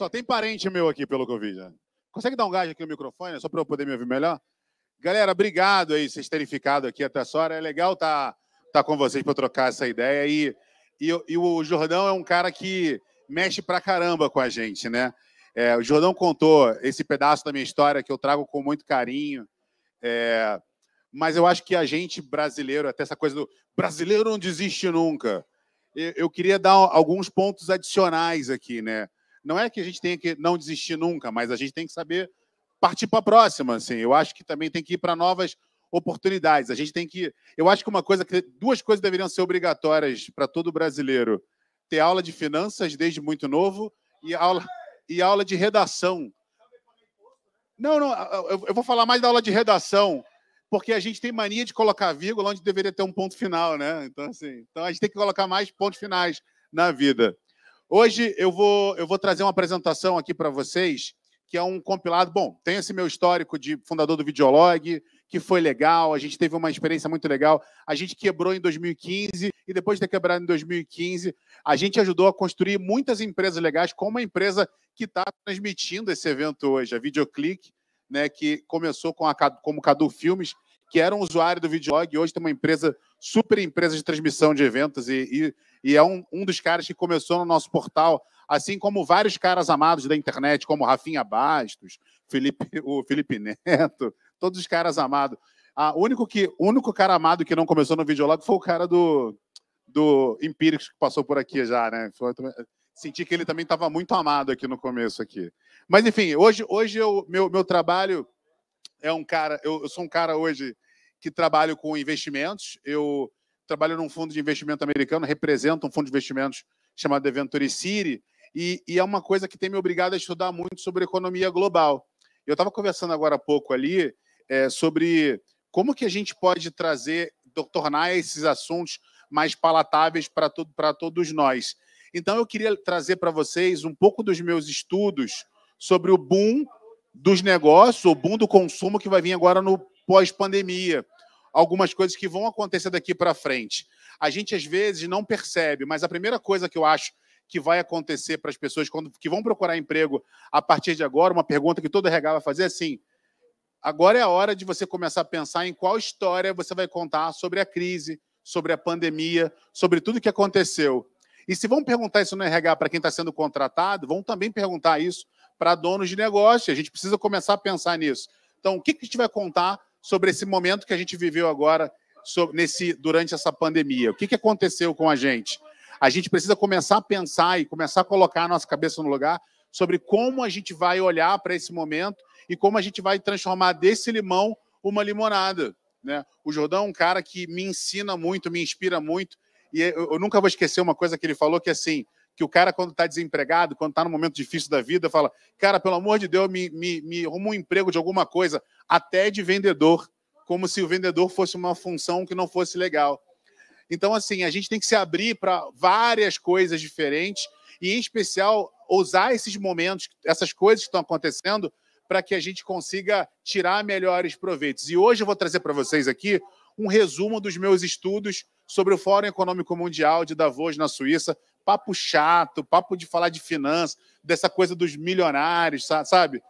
Só tem parente meu aqui pelo Covid. Né? Consegue dar um gás aqui no microfone, só para eu poder me ouvir melhor? Galera, obrigado aí, vocês terem ficado aqui até essa hora. É legal tá com vocês para trocar essa ideia. E o Jordão é um cara que mexe pra caramba com a gente, né? O Jordão contou esse pedaço da minha história que eu trago com muito carinho. Mas eu acho que a gente brasileiro, até essa coisa do brasileiro não desiste nunca, eu queria dar alguns pontos adicionais aqui, né? Não é que a gente tenha que não desistir nunca, mas a gente tem que saber partir para a próxima, assim. Eu acho que também tem que ir para novas oportunidades. A gente tem que... Eu acho que duas coisas deveriam ser obrigatórias para todo brasileiro. Ter aula de finanças desde muito novo e aula de redação. Não, eu vou falar mais da aula de redação, porque a gente tem mania de colocar vírgula onde deveria ter um ponto final, né? Então, assim, a gente tem que colocar mais pontos finais na vida. Hoje eu vou trazer uma apresentação aqui para vocês, que é um compilado. Bom, tem esse meu histórico de fundador do Videolog, que foi legal, a gente teve uma experiência muito legal. A gente quebrou em 2015 e depois de ter quebrado em 2015, a gente ajudou a construir muitas empresas legais, como a empresa que está transmitindo esse evento hoje, a Videoclick, né, que começou como Cadu Filmes, que era um usuário do Videolog, e hoje tem uma super empresa de transmissão de eventos, e é um dos caras que começou no nosso portal, assim como vários caras amados da internet, como Rafinha Bastos, o Felipe Neto, todos os caras amados. O único cara amado que não começou no Videolog foi o cara do Empíricos, que passou por aqui já, né? Senti que ele também estava muito amado aqui no começo. Aqui. Mas, enfim, hoje meu trabalho é um cara... Eu sou um cara hoje que trabalho com investimentos. Eu trabalho num fundo de investimento americano, represento um fundo de investimentos chamado Venture City, e é uma coisa que tem me obrigado a estudar muito sobre economia global. Eu estava conversando agora há pouco ali sobre como que a gente pode tornar esses assuntos mais palatáveis para todos nós. Então, eu queria trazer para vocês um pouco dos meus estudos sobre o boom dos negócios, o boom do consumo que vai vir agora no pós-pandemia. Algumas coisas que vão acontecer daqui para frente. A gente, às vezes, não percebe, mas a primeira coisa que eu acho que vai acontecer para as pessoas que vão procurar emprego a partir de agora, uma pergunta que todo RH vai fazer é assim: agora é a hora de você começar a pensar em qual história você vai contar sobre a crise, sobre a pandemia, sobre tudo que aconteceu. E se vão perguntar isso no RH para quem está sendo contratado, vão também perguntar isso para donos de negócio. A gente precisa começar a pensar nisso. Então, o que a gente vai contar sobre esse momento que a gente viveu agora durante essa pandemia? O que aconteceu com a gente? A gente precisa começar a pensar e começar a colocar a nossa cabeça no lugar sobre como a gente vai olhar para esse momento e como a gente vai transformar desse limão uma limonada. Né? O Jordão é um cara que me ensina muito, me inspira muito, e eu nunca vou esquecer uma coisa que ele falou, que é assim, que o cara, quando está desempregado, quando está num momento difícil da vida, fala: cara, pelo amor de Deus, me arruma um emprego de alguma coisa, até de vendedor, como se o vendedor fosse uma função que não fosse legal. Então, assim, a gente tem que se abrir para várias coisas diferentes e, em especial, usar esses momentos, essas coisas que estão acontecendo, para que a gente consiga tirar melhores proveitos. E hoje eu vou trazer para vocês aqui um resumo dos meus estudos sobre o Fórum Econômico Mundial de Davos, na Suíça. Papo chato, papo de falar de finanças, dessa coisa dos milionários, sabe?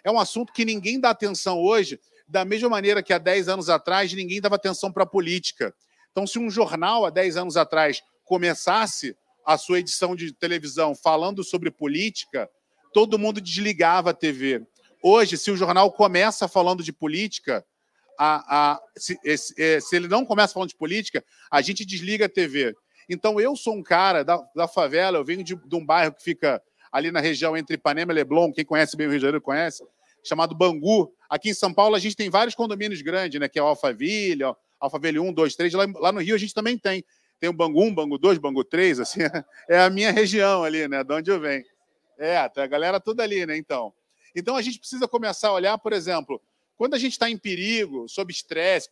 É um assunto que ninguém dá atenção hoje, da mesma maneira que há 10 anos atrás ninguém dava atenção para a política. Então, se um jornal, há 10 anos atrás, começasse a sua edição de televisão falando sobre política, todo mundo desligava a TV. Hoje, se o jornal começa falando de política, se ele não começa falando de política, a gente desliga a TV. Então, eu sou um cara da favela, eu venho de um bairro que fica ali na região entre Ipanema e Leblon, quem conhece bem o Rio de Janeiro conhece, chamado Bangu. Aqui em São Paulo, a gente tem vários condomínios grandes, né, que é o Alphaville, Alphaville 1, 2, 3. Lá no Rio, a gente também tem. Tem o Bangu 1, Bangu 2, Bangu 3, assim, é a minha região ali, né, de onde eu venho. Tá a galera toda ali, né, então. Então, a gente precisa começar a olhar, por exemplo, quando a gente está em perigo, sob estresse,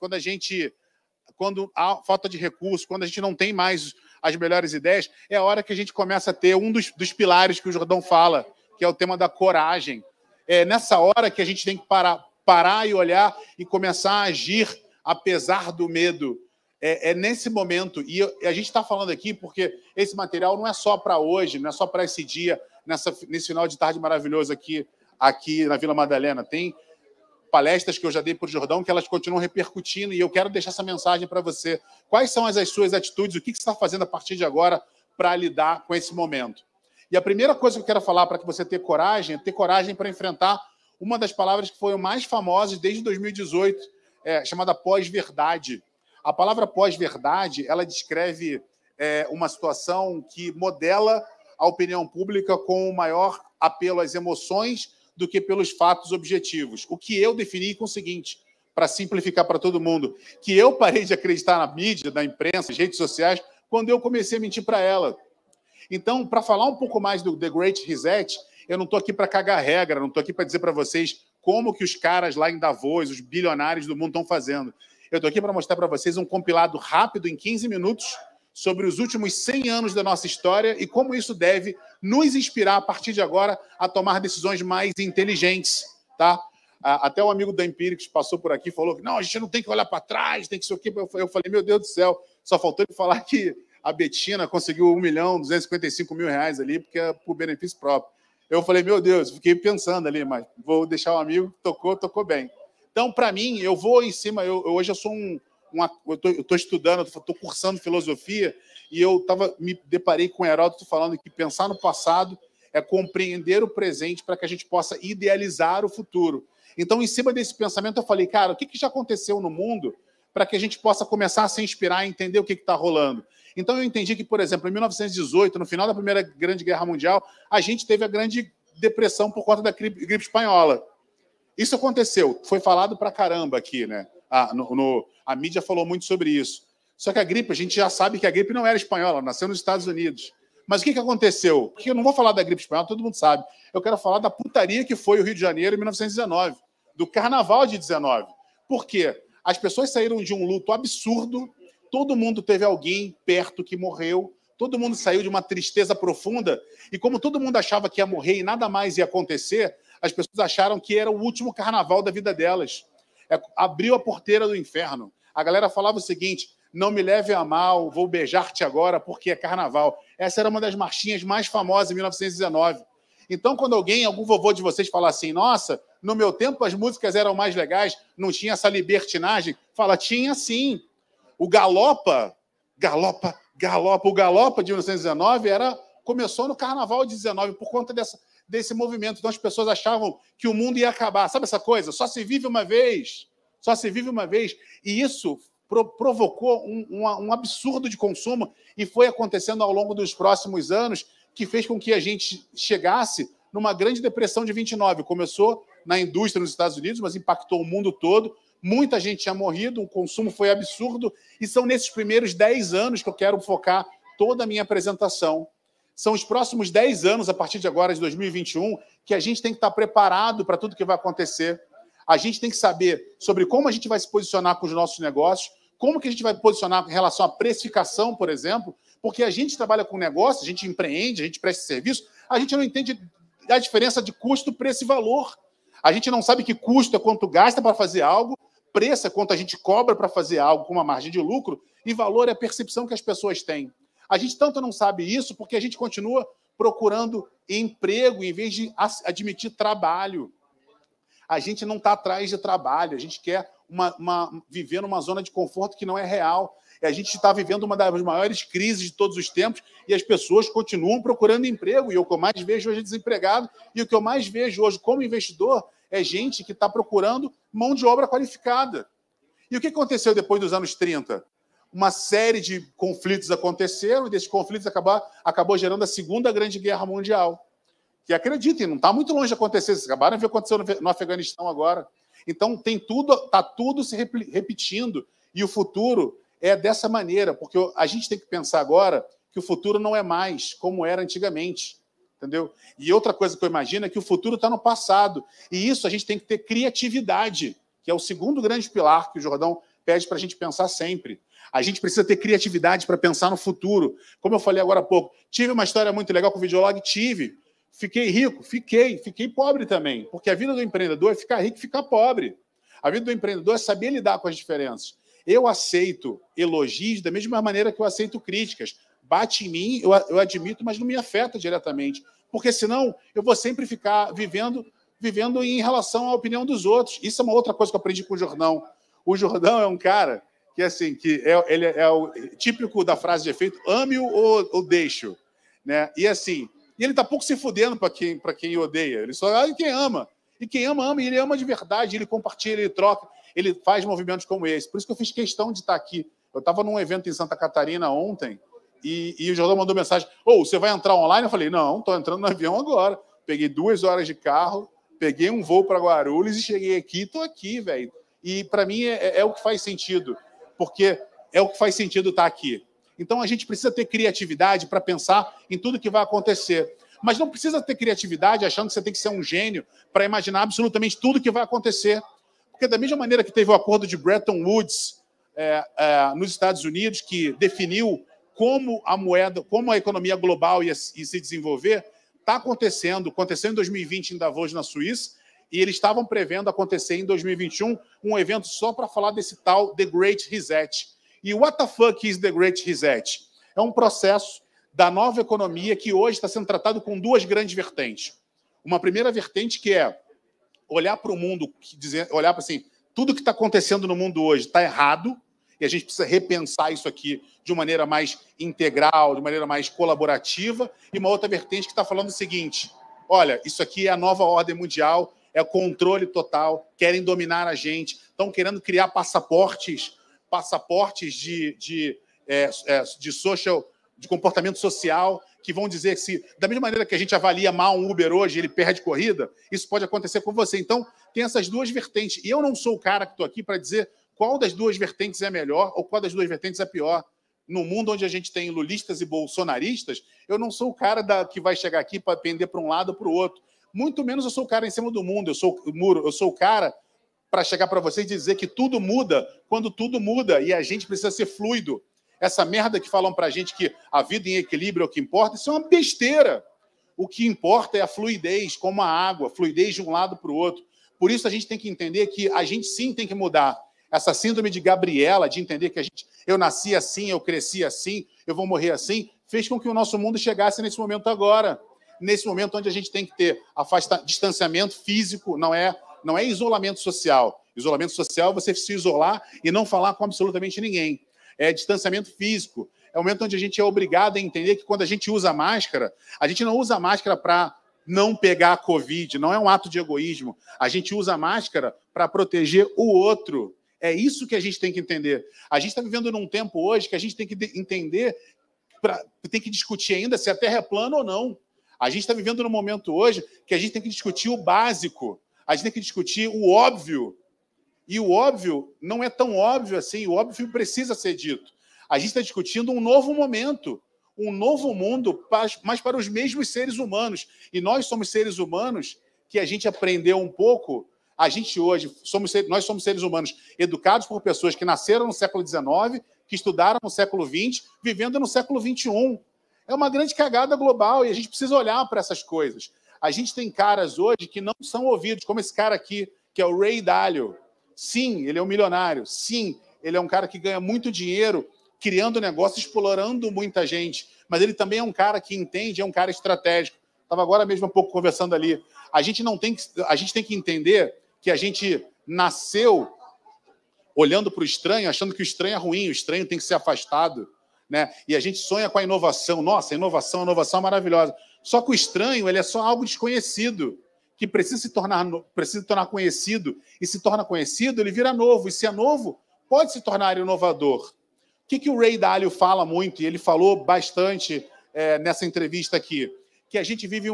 quando há falta de recursos, quando a gente não tem mais as melhores ideias, é a hora que a gente começa a ter um dos pilares que o Jordão fala, que é o tema da coragem. É nessa hora que a gente tem que parar e olhar e começar a agir apesar do medo. É nesse momento. E a gente está falando aqui porque esse material não é só para hoje, não é só para esse dia. nesse final de tarde maravilhoso aqui na Vila Madalena. Tem palestras que eu já dei para o Jordão que elas continuam repercutindo e eu quero deixar essa mensagem para você. Quais são as suas atitudes? O que você está fazendo a partir de agora para lidar com esse momento? E a primeira coisa que eu quero falar para que você tenha coragem é ter coragem para enfrentar uma das palavras que foram mais famosas desde 2018, chamada pós-verdade. A palavra pós-verdade, ela descreve uma situação que modela a opinião pública com o maior apelo às emoções do que pelos fatos objetivos. O que eu defini com o seguinte, para simplificar para todo mundo, que eu parei de acreditar na mídia, na imprensa, nas redes sociais, quando eu comecei a mentir para ela. Então, para falar um pouco mais do The Great Reset, eu não estou aqui para cagar regra, não estou aqui para dizer para vocês como que os caras lá em Davos, os bilionários do mundo estão fazendo. Eu estou aqui para mostrar para vocês um compilado rápido, em 15 minutos, sobre os últimos 100 anos da nossa história e como isso deve nos inspirar, a partir de agora, a tomar decisões mais inteligentes. Tá? Até um amigo da Empíricos passou por aqui e falou que não, a gente não tem que olhar para trás, tem que ser o quê. Eu falei, meu Deus do céu, só faltou ele falar que a Betina conseguiu R$1.255.000 ali, porque é por benefício próprio. Eu falei, meu Deus, fiquei pensando ali, mas vou deixar o amigo, tocou bem. Então, para mim, eu vou em cima, hoje eu sou eu estou estudando, estou cursando filosofia, e eu me deparei com Heródoto falando que pensar no passado é compreender o presente para que a gente possa idealizar o futuro. Então, em cima desse pensamento, eu falei, cara, o que já aconteceu no mundo para que a gente possa começar a se inspirar e entender o que está rolando? Então, eu entendi que, por exemplo, em 1918, no final da Primeira Grande Guerra Mundial, a gente teve a Grande Depressão por conta da gripe espanhola. Isso aconteceu, foi falado pra caramba aqui, né? A mídia falou muito sobre isso. Só que a gripe, a gente já sabe que a gripe não era espanhola, nasceu nos Estados Unidos. Mas o que aconteceu? Porque eu não vou falar da gripe espanhola, todo mundo sabe. Eu quero falar da putaria que foi o Rio de Janeiro em 1919, do Carnaval de 19. Por quê? As pessoas saíram de um luto absurdo, todo mundo teve alguém perto que morreu, todo mundo saiu de uma tristeza profunda, e como todo mundo achava que ia morrer e nada mais ia acontecer, as pessoas acharam que era o último carnaval da vida delas. Abriu a porteira do inferno. A galera falava o seguinte, não me leve a mal, vou beijar-te agora porque é carnaval. Essa era uma das marchinhas mais famosas em 1919. Então, quando algum vovô de vocês falar assim, nossa, no meu tempo as músicas eram mais legais, não tinha essa libertinagem, fala, tinha sim. O Galopa de 1919 começou no Carnaval de 19, por conta desse movimento. Então as pessoas achavam que o mundo ia acabar. Sabe essa coisa? Só se vive uma vez. Só se vive uma vez. E isso provocou um absurdo de consumo e foi acontecendo ao longo dos próximos anos, que fez com que a gente chegasse numa grande depressão de 29. Começou na indústria nos Estados Unidos, mas impactou o mundo todo. Muita gente tinha morrido, o consumo foi absurdo, e são nesses primeiros 10 anos que eu quero focar toda a minha apresentação. São os próximos 10 anos, a partir de agora, de 2021, que a gente tem que estar preparado para tudo que vai acontecer. A gente tem que saber sobre como a gente vai se posicionar com os nossos negócios, como que a gente vai posicionar em relação à precificação, por exemplo, porque a gente trabalha com negócio, a gente empreende, a gente presta serviço, a gente não entende a diferença de custo, preço e valor. A gente não sabe que custo é quanto gasta para fazer algo, preço é quanto a gente cobra para fazer algo com uma margem de lucro, e valor é a percepção que as pessoas têm. A gente tanto não sabe isso porque a gente continua procurando emprego em vez de admitir trabalho. A gente não está atrás de trabalho, a gente quer viver numa zona de conforto que não é real. E a gente está vivendo uma das maiores crises de todos os tempos e as pessoas continuam procurando emprego. E o que eu mais vejo hoje é desempregado. E o que eu mais vejo hoje como investidor é gente que está procurando mão de obra qualificada. E o que aconteceu depois dos anos 30? Uma série de conflitos aconteceram e desses conflitos acabou gerando a Segunda Grande Guerra Mundial. Que, acreditem, não está muito longe de acontecer. Vocês acabaram de ver o que aconteceu no Afeganistão agora. Então, está tudo se repetindo. E o futuro é dessa maneira, porque a gente tem que pensar agora que o futuro não é mais como era antigamente. Entendeu? E outra coisa que eu imagino é que o futuro está no passado. E isso a gente tem que ter criatividade, que é o segundo grande pilar que o Jordão pede para a gente pensar sempre. A gente precisa ter criatividade para pensar no futuro. Como eu falei agora há pouco, tive uma história muito legal com o Videolog, tive. Fiquei rico? Fiquei pobre também. Porque a vida do empreendedor é ficar rico e ficar pobre. A vida do empreendedor é saber lidar com as diferenças. Eu aceito elogios da mesma maneira que eu aceito críticas. Bate em mim, eu admito, mas não me afeta diretamente. Porque senão eu vou sempre ficar vivendo em relação à opinião dos outros. Isso é uma outra coisa que eu aprendi com o Jordão. O Jordão é um cara que, assim, ele é o típico da frase de efeito, ame-o ou deixe-o. Né? E assim, ele tá pouco se fudendo para quem odeia. Ele só ama quem ama. E quem ama, ama. E ele ama de verdade. Ele compartilha, ele troca. Ele faz movimentos como esse. Por isso que eu fiz questão de estar aqui. Eu estava num evento em Santa Catarina ontem e o Jordão mandou mensagem: você vai entrar online? Eu falei: não, estou entrando no avião agora. Peguei 2 horas de carro, peguei um voo para Guarulhos e cheguei aqui. Estou aqui, velho. E para mim é o que faz sentido, porque é o que faz sentido estar aqui. Então a gente precisa ter criatividade para pensar em tudo que vai acontecer. Mas não precisa ter criatividade achando que você tem que ser um gênio para imaginar absolutamente tudo que vai acontecer. Porque da mesma maneira que teve o acordo de Bretton Woods nos Estados Unidos, que definiu como a moeda, como a economia global ia se desenvolver, está acontecendo em 2020 em Davos, na Suíça, e eles estavam prevendo acontecer em 2021 um evento só para falar desse tal The Great Reset. E what the fuck is The Great Reset? É um processo da nova economia que hoje está sendo tratado com 2 grandes vertentes. Uma primeira vertente que é olhar para o mundo, olhar para assim, tudo que está acontecendo no mundo hoje está errado, e a gente precisa repensar isso aqui de uma maneira mais integral, de maneira mais colaborativa, e uma outra vertente que está falando o seguinte: olha, isso aqui é a nova ordem mundial, é controle total, querem dominar a gente, estão querendo criar passaportes de comportamento social, que vão dizer que, se, da mesma maneira que a gente avalia mal um Uber hoje, ele perde corrida, isso pode acontecer com você. Então, tem essas 2 vertentes. E eu não sou o cara que estou aqui para dizer qual das 2 vertentes é melhor ou qual das 2 vertentes é pior. No mundo onde a gente tem lulistas e bolsonaristas, eu não sou o cara que vai chegar aqui para pender para um lado ou para o outro. Muito menos eu sou o cara em cima do mundo, eu sou o cara para chegar para vocês e dizer que tudo muda quando tudo muda, e a gente precisa ser fluido. Essa merda que falam para a gente que a vida em equilíbrio é o que importa, isso é uma besteira. O que importa é a fluidez, como a água, fluidez de um lado para o outro. Por isso a gente tem que entender que a gente sim tem que mudar. Essa síndrome de Gabriela, de entender que eu nasci assim, eu cresci assim, eu vou morrer assim, fez com que o nosso mundo chegasse nesse momento agora. Nesse momento onde a gente tem que ter distanciamento físico, não é isolamento social. Isolamento social é você se isolar e não falar com absolutamente ninguém. É distanciamento físico. É o momento onde a gente é obrigado a entender que quando a gente usa máscara, a gente não usa máscara para não pegar a Covid, não é um ato de egoísmo. A gente usa máscara para proteger o outro. É isso que a gente tem que entender. A gente está vivendo num tempo hoje que a gente tem que entender, tem que discutir ainda se a Terra é plana ou não. A gente está vivendo num momento hoje que a gente tem que discutir o básico. A gente tem que discutir o óbvio. E o óbvio não é tão óbvio assim, o óbvio precisa ser dito. A gente está discutindo um novo momento, um novo mundo, mas para os mesmos seres humanos. E nós somos seres humanos que a gente aprendeu um pouco. A gente hoje, nós somos seres humanos educados por pessoas que nasceram no século XIX, que estudaram no século XX, vivendo no século XXI. É uma grande cagada global e a gente precisa olhar para essas coisas. A gente tem caras hoje que não são ouvidos, como esse cara aqui, que é o Ray Dalio. Sim, ele é um milionário. Sim, ele é um cara que ganha muito dinheiro criando negócios, explorando muita gente. Mas ele também é um cara que entende, é um cara estratégico. Estava agora mesmo há pouco conversando ali. A gente tem que entender que a gente nasceu olhando para o estranho, achando que o estranho é ruim, o estranho tem que ser afastado. Né? E a gente sonha com a inovação. Nossa, a inovação é maravilhosa. Só que o estranho, ele é só algo desconhecido, que precisa se tornar conhecido, e se torna conhecido, ele vira novo, e se é novo, pode se tornar inovador. O que o Ray Dalio fala muito, e ele falou bastante nessa entrevista aqui, que a gente vive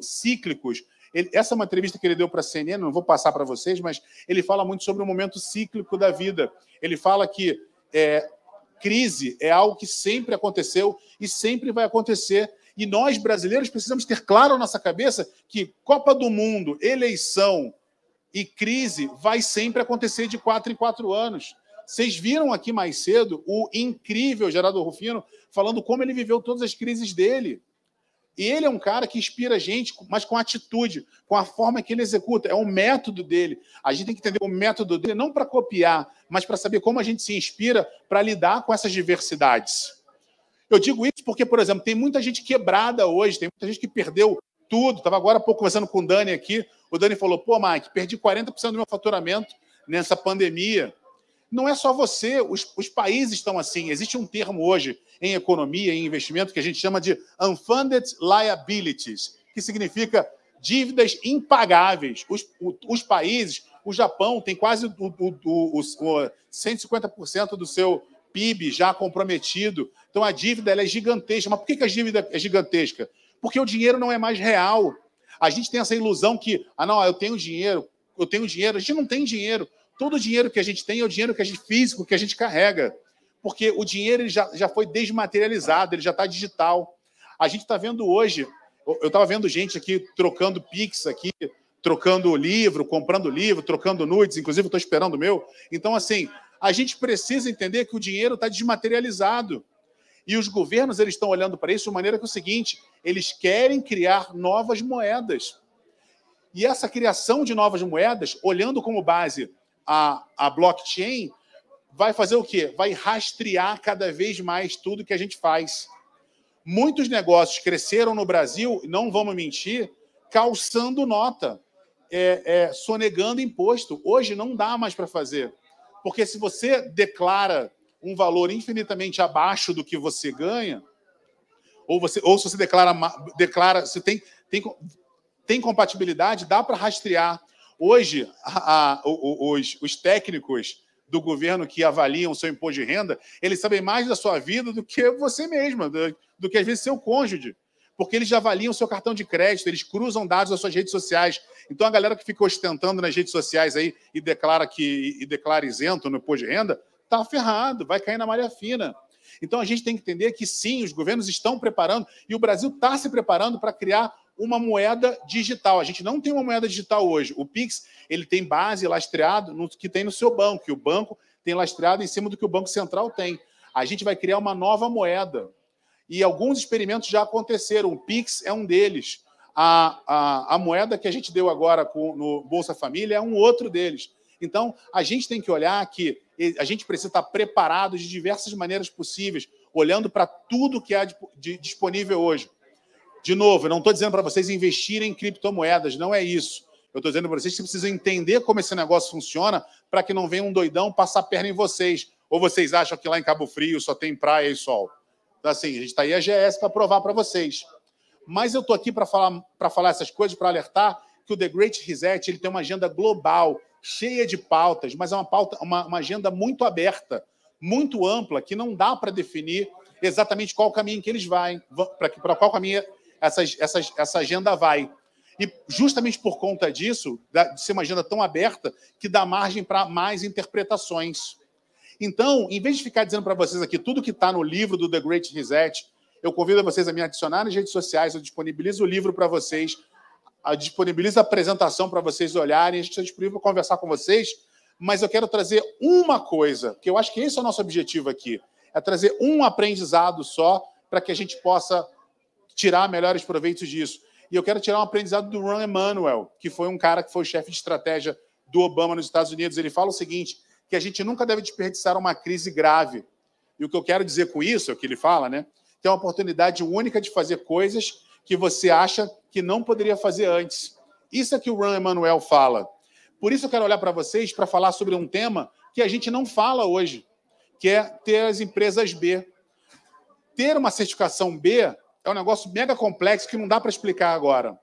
cíclicos. Essa é uma entrevista que ele deu para a CNN, não vou passar para vocês, mas ele fala muito sobre o momento cíclico da vida. Ele fala que crise é algo que sempre aconteceu e sempre vai acontecer. E nós, brasileiros, precisamos ter claro na nossa cabeça que Copa do Mundo, eleição e crise vai sempre acontecer de 4 em 4 anos. Vocês viram aqui mais cedo o incrível Geraldo Rufino falando como ele viveu todas as crises dele. E ele é um cara que inspira a gente, mas com atitude, com a forma que ele executa. É o método dele. A gente tem que entender o método dele não para copiar, mas para saber como a gente se inspira para lidar com essas diversidades. Eu digo isso porque, por exemplo, tem muita gente quebrada hoje, tem muita gente que perdeu tudo. Estava agora há pouco conversando com o Dani aqui. O Dani falou, pô, Mike, perdi 40% do meu faturamento nessa pandemia. Não é só você, os países estão assim. Existe um termo hoje em economia, em investimento, que a gente chama de unfunded liabilities, que significa dívidas impagáveis. Os países, o Japão tem quase 150% do seu PIB já comprometido. Então, a dívida ela é gigantesca. Mas por que a dívida é gigantesca? Porque o dinheiro não é mais real. A gente tem essa ilusão que, eu tenho dinheiro. A gente não tem dinheiro. Todo o dinheiro que a gente tem é o dinheiro que a gente, físico que a gente carrega. Porque o dinheiro ele já foi desmaterializado, ele já está digital. A gente está vendo hoje, eu estava vendo gente aqui trocando Pix, aqui, trocando livro, comprando livro, trocando nudes, inclusive eu estou esperando o meu. Então, assim, a gente precisa entender que o dinheiro está desmaterializado. E os governos eles estão olhando para isso de maneira que é o seguinte, eles querem criar novas moedas. E essa criação de novas moedas, olhando como base a blockchain, vai fazer o quê? Vai rastrear cada vez mais tudo que a gente faz. Muitos negócios cresceram no Brasil, não vamos mentir, calçando nota, sonegando imposto. Hoje não dá mais para fazer. Porque se você declara um valor infinitamente abaixo do que você ganha, ou se você declara se tem compatibilidade, dá para rastrear. Hoje, os técnicos do governo que avaliam o seu imposto de renda, eles sabem mais da sua vida do que você mesma, do que, às vezes, seu cônjuge. Porque eles já avaliam o seu cartão de crédito, eles cruzam dados das suas redes sociais. Então, a galera que fica ostentando nas redes sociais aí e declara isento no imposto de renda, está ferrado, vai cair na malha fina. Então, a gente tem que entender que, sim, os governos estão preparando, e o Brasil está se preparando para criar uma moeda digital. A gente não tem uma moeda digital hoje. O Pix ele tem base lastreado no que tem no seu banco, e o banco tem lastreado em cima do que o Banco Central tem. A gente vai criar uma nova moeda. E alguns experimentos já aconteceram. O Pix é um deles. A moeda que a gente deu agora no Bolsa Família é um outro deles. Então, a gente tem que olhar que a gente precisa estar preparado de diversas maneiras possíveis, olhando para tudo que há disponível hoje. De novo, eu não estou dizendo para vocês investirem em criptomoedas, não é isso. Eu estou dizendo para vocês que precisam entender como esse negócio funciona para que não venha um doidão passar a perna em vocês. Ou vocês acham que lá em Cabo Frio só tem praia e sol. Então, assim, a gente está aí a GS para provar para vocês. Mas eu estou aqui para falar essas coisas, para alertar que o The Great Reset ele tem uma agenda global, cheia de pautas, mas é uma agenda muito aberta, muito ampla, que não dá para definir exatamente qual caminho que eles vão, para qual caminho essa agenda vai. E justamente por conta disso, de ser uma agenda tão aberta, que dá margem para mais interpretações. Então, em vez de ficar dizendo para vocês aqui tudo que está no livro do The Great Reset, eu convido vocês a me adicionar nas redes sociais, eu disponibilizo o livro para vocês, eu disponibilizo a apresentação para vocês olharem, a gente está disponível para conversar com vocês, mas eu quero trazer uma coisa, que eu acho que esse é o nosso objetivo aqui, é trazer um aprendizado só para que a gente possa tirar melhores proveitos disso. E eu quero tirar um aprendizado do Ron Emanuel, que foi um cara que foi o chefe de estratégia do Obama nos Estados Unidos. Ele fala o seguinte, que a gente nunca deve desperdiçar uma crise grave. E o que eu quero dizer com isso, é o que ele fala, né? Que é uma oportunidade única de fazer coisas que você acha que não poderia fazer antes. Isso é que o Ron Emanuel fala. Por isso eu quero olhar para vocês para falar sobre um tema que a gente não fala hoje, que é ter as empresas B. Ter uma certificação B é um negócio mega complexo que não dá para explicar agora.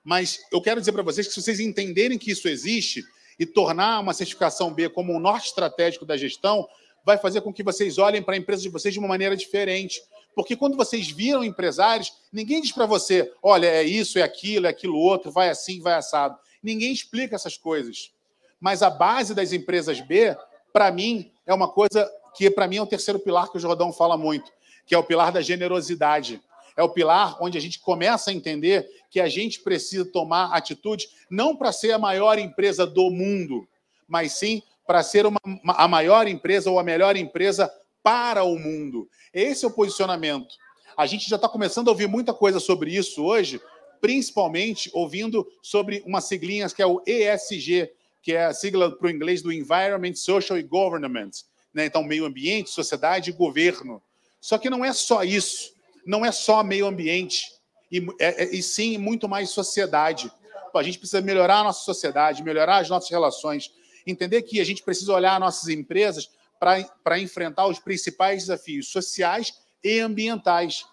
Mas eu quero dizer para vocês que se vocês entenderem que isso existe e tornar uma certificação B como um norte estratégico da gestão, vai fazer com que vocês olhem para a empresa de vocês de uma maneira diferente. Porque quando vocês viram empresários, ninguém diz para você, olha, é isso, é aquilo outro, vai assim, vai assado. Ninguém explica essas coisas. Mas a base das empresas B, para mim, é uma coisa que, para mim, é o terceiro pilar que o Jordão fala muito, que é o pilar da generosidade. É o pilar onde a gente começa a entender que a gente precisa tomar atitude não para ser a maior empresa do mundo, mas sim para ser a maior empresa ou a melhor empresa para o mundo. Esse é o posicionamento. A gente já está começando a ouvir muita coisa sobre isso hoje, principalmente ouvindo sobre uma siglinha que é o ESG, que é a sigla para o inglês do Environment, Social e Government. Né? Então, meio ambiente, sociedade e governo. Só que não é só isso, não é só meio ambiente, e sim muito mais sociedade. A gente precisa melhorar a nossa sociedade, melhorar as nossas relações, entender que a gente precisa olhar nossas empresas para enfrentar os principais desafios sociais e ambientais,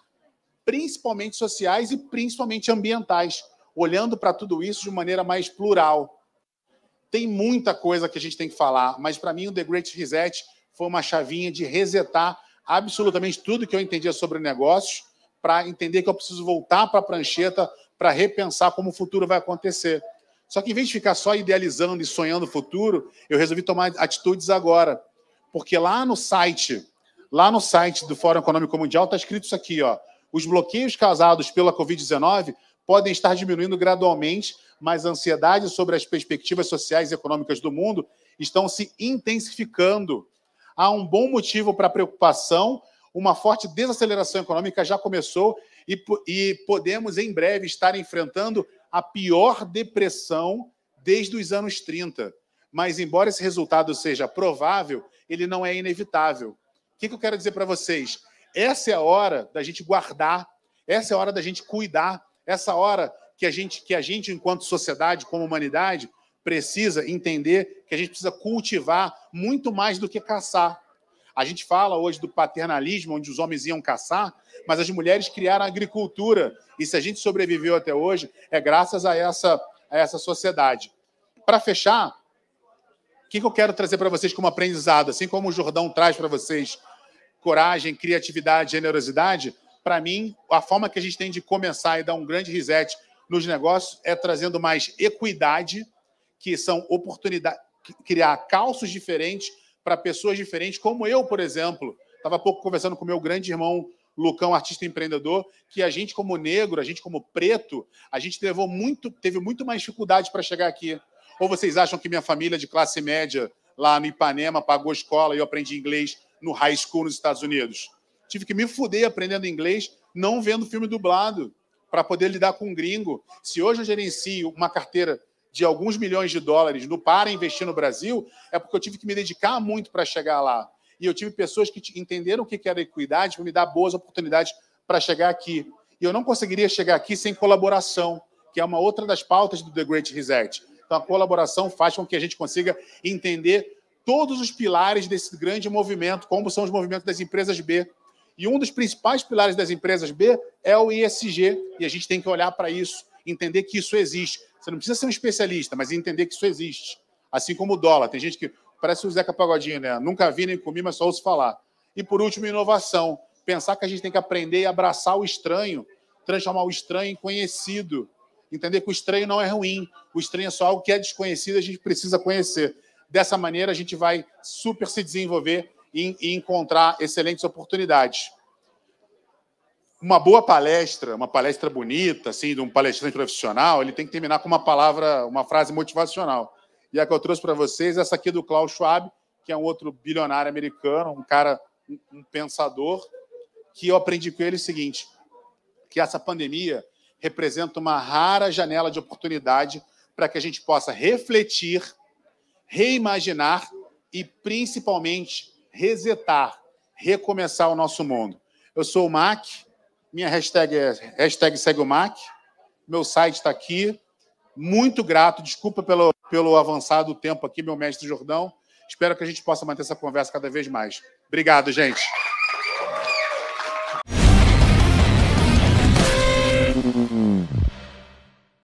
principalmente sociais e principalmente ambientais, olhando para tudo isso de maneira mais plural. Tem muita coisa que a gente tem que falar, mas para mim o The Great Reset foi uma chavinha de resetar absolutamente tudo que eu entendia sobre negócios, para entender que eu preciso voltar para a prancheta para repensar como o futuro vai acontecer. Só que, em vez de ficar só idealizando e sonhando o futuro, eu resolvi tomar atitudes agora. Porque lá no site do Fórum Econômico Mundial está escrito isso aqui, ó. Os bloqueios causados pela Covid-19 podem estar diminuindo gradualmente, mas a ansiedade sobre as perspectivas sociais e econômicas do mundo estão se intensificando. Há um bom motivo para preocupação, uma forte desaceleração econômica já começou e podemos, em breve, estar enfrentando a pior depressão desde os anos 30. Mas, embora esse resultado seja provável, ele não é inevitável. O que eu quero dizer para vocês? Essa é a hora da gente guardar, essa é a hora da gente cuidar, essa hora que a gente, enquanto sociedade, como humanidade, precisa entender que a gente precisa cultivar muito mais do que caçar. A gente fala hoje do paternalismo, onde os homens iam caçar, mas as mulheres criaram a agricultura. E se a gente sobreviveu até hoje, é graças a essa sociedade. Para fechar, o que eu quero trazer para vocês como aprendizado? Assim como o Jordão traz para vocês coragem, criatividade, generosidade, para mim, a forma que a gente tem de começar e dar um grande reset nos negócios é trazendo mais equidade, que são oportunidades, criar calços diferentes para pessoas diferentes, como eu, por exemplo. Estava há pouco conversando com o meu grande irmão Lucão, artista empreendedor, que a gente, como negro, a gente, como preto, a gente teve muito mais dificuldade para chegar aqui. Ou vocês acham que minha família de classe média, lá no Ipanema, pagou escola e eu aprendi inglês no high school nos Estados Unidos? Tive que me fuder aprendendo inglês, não vendo filme dublado, para poder lidar com um gringo. Se hoje eu gerencio uma carteira de alguns milhões de dólares para investir no Brasil, é porque eu tive que me dedicar muito para chegar lá. E eu tive pessoas que entenderam o que era equidade para me dar boas oportunidades para chegar aqui. E eu não conseguiria chegar aqui sem colaboração, que é uma outra das pautas do The Great Reset. Então, a colaboração faz com que a gente consiga entender todos os pilares desse grande movimento, como são os movimentos das empresas B. E um dos principais pilares das empresas B é o ESG, e a gente tem que olhar para isso, entender que isso existe. Você não precisa ser um especialista, mas entender que isso existe. Assim como o dólar. Tem gente que parece o Zeca Pagodinho, né? Nunca vi nem comi, mas só ouço falar. E, por último, inovação. Pensar que a gente tem que aprender e abraçar o estranho, transformar o estranho em conhecido. Entender que o estranho não é ruim. O estranho é só algo que é desconhecido, a gente precisa conhecer. Dessa maneira, a gente vai super se desenvolver e encontrar excelentes oportunidades. Uma boa palestra, uma palestra bonita, assim, de um palestrante profissional, ele tem que terminar com uma frase motivacional. E a que eu trouxe para vocês é essa aqui do Klaus Schwab, que é um outro bilionário americano, um cara, um pensador, que eu aprendi com ele o seguinte, que essa pandemia representa uma rara janela de oportunidade para que a gente possa refletir, reimaginar e, principalmente, resetar, recomeçar o nosso mundo. Eu sou o Mac, minha hashtag é #SegueOMac, meu site está aqui, muito grato, desculpa pelo avançado tempo aqui, meu mestre Jordão, espero que a gente possa manter essa conversa cada vez mais. Obrigado, gente.